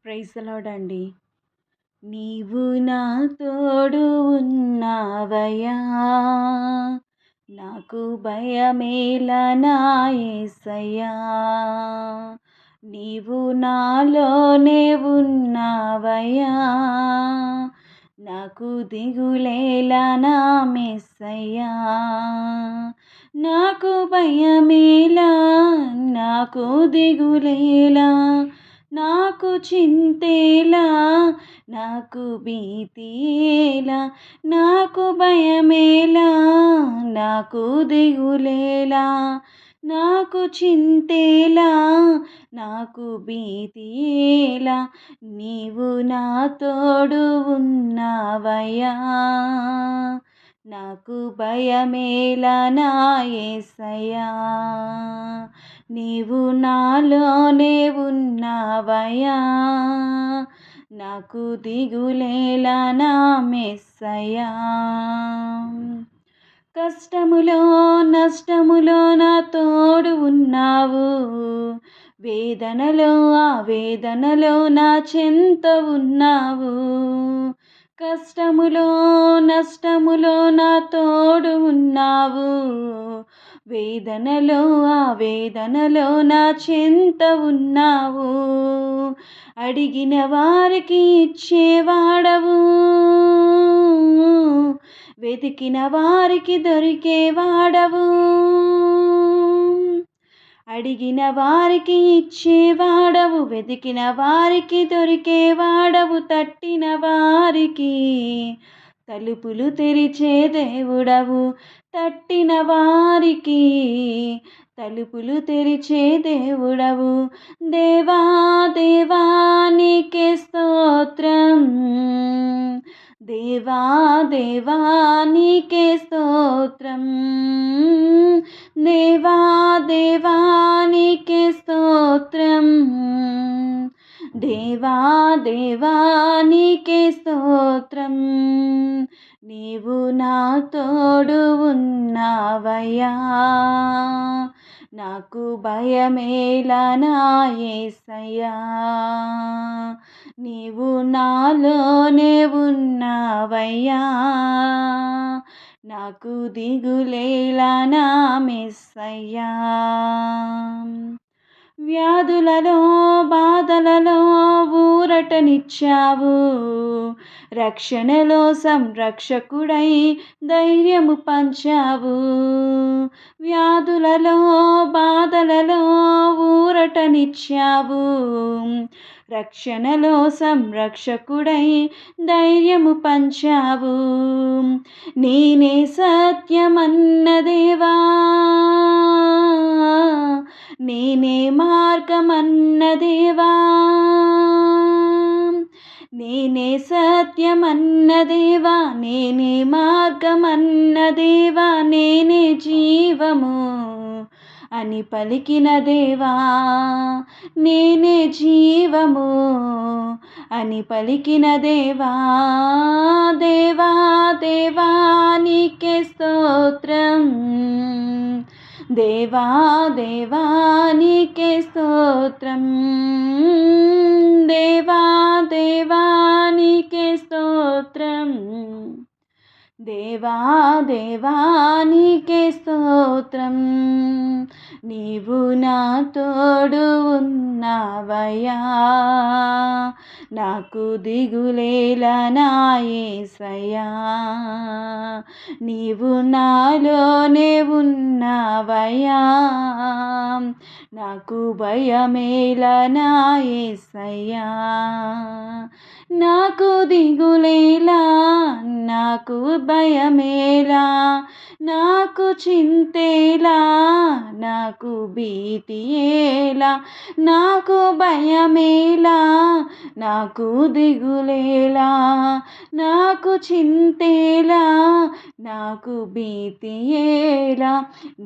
Praise the lord అండి. నీవు నా తోడు ఉన్నావయ్యా, నాకు భయమేలా నా యేసయ్యా. నీవు నాలోనే ఉన్నావయ్యా, నాకు దిగులేలా నా మెస్సయ్యా. నాకు భయమేలా, నాకు దిగులేలా, నాకు చింతేలా, నాకు భీతియేలా. నాకు భయమేలా, నాకు దిగులేలా, నాకు చింతేలా, నాకు భీతియేలా. నీవు నా తోడు ఉన్నావయ్యా, నాకు భయమేలా నా యేసయ్యా. నీవు నాలోనే ఉన్నావయ్యా, నాకు దిగులేలా నా మెస్సయ్యా. కష్టములో నష్టములో నా తోడు ఉన్నావు, వేదనలో వేదనలో నా చెంత ఉన్నావు. కష్టములో నష్టములో నా తోడు ఉన్నావు, వేదనలో వేదనలో నా చెంత ఉన్నావు. అడిగిన వారికి ఇచ్చేవాడవు, వెతికిన వారికి దొరికేవాడవు. అడిగిన వారికి ఇచ్చేవాడవు, వెతికిన వారికి దొరికేవాడవు. తట్టిన వారికి తలుపులు తెరిచే దేవుడవు, తట్టిన వారికి తలుపులు తెరిచే దేవుడవు. దేవా దేవా నీకే స్తోత్రం, దేవా దేవా నీకే స్తోత్రం, దేవా దేవా నీకే స్తోత్రం, దేవా దేవా నీకే స్తోత్రం. నీవు నా తోడు ఉన్నావయ్యా, నాకు భయమేలా నా యేసయ్యా. నీవు నాలోనే ఉన్నావయ్యా, నాకు దిగులేలా నా మెస్సయ్యా. వ్యాధులలో బాధలలో ఊరటనిచ్చావు, రక్షణలో సంరక్షకుడై ధైర్యము పంచావు. వ్యాధులలో బాధలలో ఊరటనిచ్చావు, రక్షణలో సంరక్షకుడై ధైర్యము పంచావు. నేనే సత్యమన్న దేవా, నేనే మార్గమన్న దేవా, నేనే సత్యమన్న దేవా, నేనే మార్గమన్న దేవా, నేనే జీవము అని పలికిన దేవా, నేనే జీవము అని పలికిన దేవా. దేవా దేవా నీకే స్తోత్రం, దేవా దేవా నీకే స్తోత్రం, దేవా దేవా నీకే స్తోత్రం, దేవా దేవా నీకే స్తోత్రం. నీవు నా తోడు ఉన్నావయ్యా, నాకు దిగులేలా నా యేసయ్యా. నీవు నాలోనే ఉన్నావయ్యా, నాకు భయమేలా నా యేసయ్యా. నాకు దిగులేలా, నాకు భయమేలా, నాకు చింతేలా, నాకు భీతియేలా. నాకు భయమేలా, నాకు దిగులేలా, నాకు చింతేలా, నాకు భీతియేలా.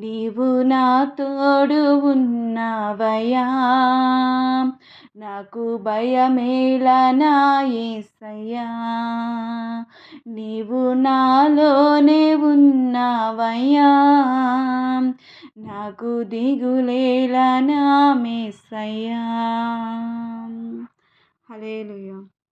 నీవు నా తోడు ఉన్నావయ్యా, నాకు భయమేలా నా యేసయ్యా. నీవు నాలోనే ఉన్నావయ్యా, నాకు దిగులేలా నా మెస్సయ్యా. హల్లెలూయా.